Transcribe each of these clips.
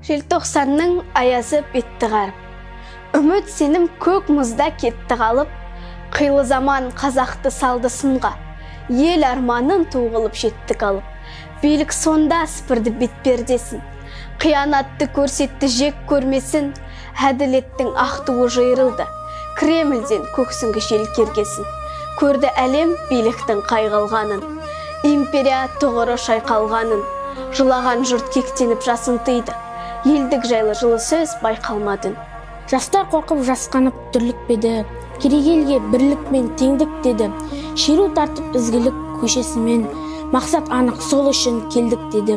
Желтоқсанның аязы бетті қарып, үміт сенім көк мұзда кетті қалып, қилы заман қазақты салды сынға, ел арманын туғылып жетті қалып, билік сонда сыпырды бетпердесін, қиянатты көрсетті жек көрмесін, әділеттің ақтуы жайырылды, Кремльден көксіңгі жел кергесін, көрді әлем биліктің қайғылғанын, империя тұғыры шайқалғанын, жылаған жұрт кектеніп жасын тыйды, елдік жайлы жылы сөз байқалмадың. Жастар қорқып жасқанып дүрлікпеді, керек елге бірлік мен теңдік деді, шеру тартып ізгілік көшесімен, мақсат анық сол үшін келдік деді.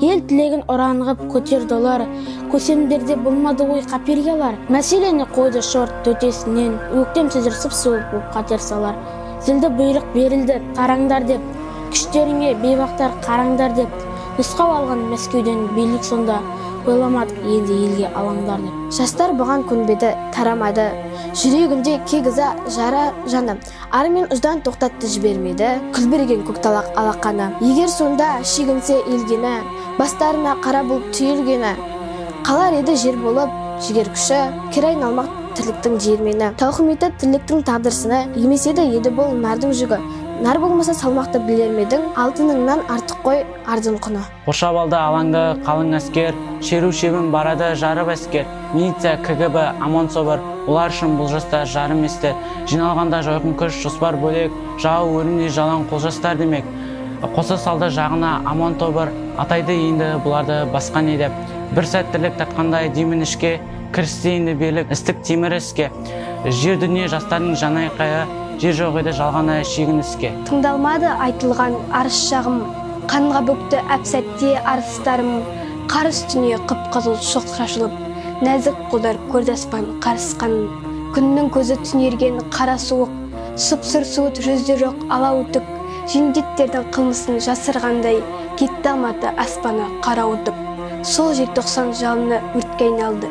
Ел тілегін ұранғып көтерді олар, көсемдерде болмады ой қапериялар. Мәселені қойды шорт төтесінен, өктем сөздер сып-суық боп қатер салар. Зілді бұйрық берілді, тараңдар деп, күштеріңе бейбақтар қараңдар деп, нұсқау алған Мәскеуден билік сонда, ойламадық енді елге алаңдар деп. Жастар бұған көнбеді, тарамады, жүрегінде кегіза жара жаны, армен ұждан тоқтатты жібермеді, күлберген көкталақ алақаны. Егер сонда шегінсе елгені, бастарына қара бұлт түйілгені, қалар еді жер болып, жігер күші, кер айналмақ тірліктің жермені. Тауқыметі тірліктің тағдырсыны, емеседі еді бұл нардың жүгі. Нар болмаса салмақты білермедің, алтыныңнан артық қой ардың құны. Қоршап алды алаңды қалың әскер, шеру шебін барады жарып әскер. Милиция, КГБ, аман собор, олар үшін бұл жастар жарым есті. Жиналғанда жойқын күш, жоспар бөлек, жау өлімде жалаң қолжастар демек. Қоса салды жағына аман тобыр, атайды енді бұларды басқан еді. Бір сәт тірлік татқандай деймін ішке, кірісті енді берлік істік темір іске. Жер дүние жастардың жаны айқайы, жер жоқ еді жалғаны шегін іске. Тыңдалмады айтылған арыз жағым, қанға бөкті әпсәтте арыстарым, қар үстіне қып-қызыл шоқ шашылып, нәзік қолдар көрді аспан қарысқанын, күннің көзі түнерген қара суық, сұп-сұр суыт жүзде жоқ алауытып, жендеттердің қылмысын жасырғандай, кетті алматы аспаны қарауытып. Сол желтоқсан жалыны өртке айналды,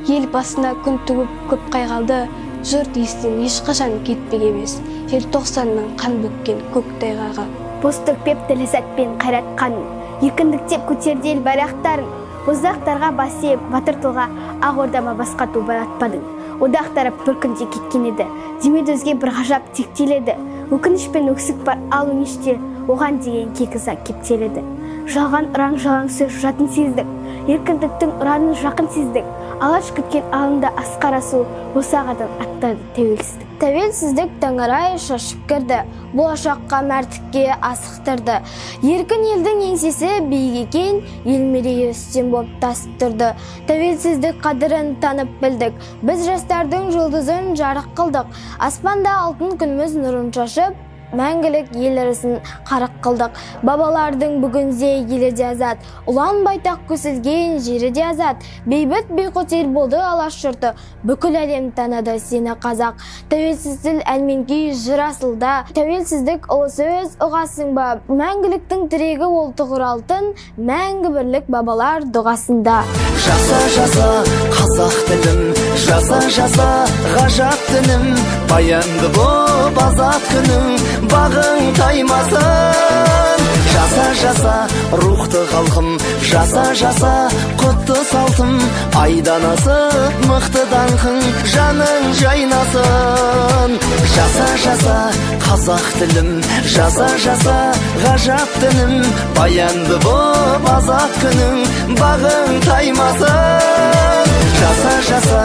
ел басына күн туып көп қайғалды, жұрт естен ешқашан кетпек емес, желтоқсанның қан бөккен көк тайғағы. Боз төкпеп ләззатпен қайратқанын, еркіндіктеп көтерді ел байрақтарын, боздақтарға басеп батыр тұлға ақ ордама басқа ту баратпадың. Одақтарып бір күнде кеткен еді, демеді өзге бір ғажап тектеледі. Өкініш пен өксік бар ал өңеште, оған деген кекіза кептеледі. Жалған ұран жалаң сөз жатын сездік, еркіндіктің ұранын жақын сездік. Алаш күткен алында асқар асыл, осағадан аттады тәуелсіздік. Тәуелсіздік таңырай шашып кірді, болашаққа мәртікке асықтырды. Еркін елдің еңсесі биік екен, ел мерейі үстем боп тасып тұрды. Тәуелсіздік қадірін танып білдік, біз жастардың жұлдызын жарық қылдық. Аспанда алтын күніміз нұрын шашып, мәңгілік ел ірісін қарық қылдық. Бабалардың бүгінзе елі де азат, ұлан байтақ көсілген жері де азат. Бейбіт бейқұт ел болды алаш жұрты, бүкіл әлем таныды сені қазақ. Тәуелсіздік әлменкей жыр асылда, тәуелсіздік ұлы сөз ұғасың ба, мәңгіліктің тірегі ол тұғыр алтын, мәңгі бірлік бабалар дұғасында. Жаса жаса қазақ тілім, жаса жаса ғажап тілім, баянды боп азат күнің, бағың таймасын. Жаса жаса рухты халқым, жаса жаса құтты салтым, айдан асып мықты даңқың, жаның жайнасын. Жаса жаса қазақ тілім, жаса жаса ғажап дінім, баянды боп азат күнің, бағың таймасын. Жаса жаса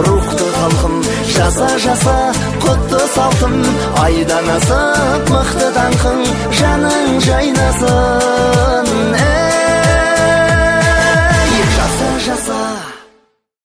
рухты халқым, жаса жаса құтты салтым, айдан асып мықты даңқың, жаның жайнасын.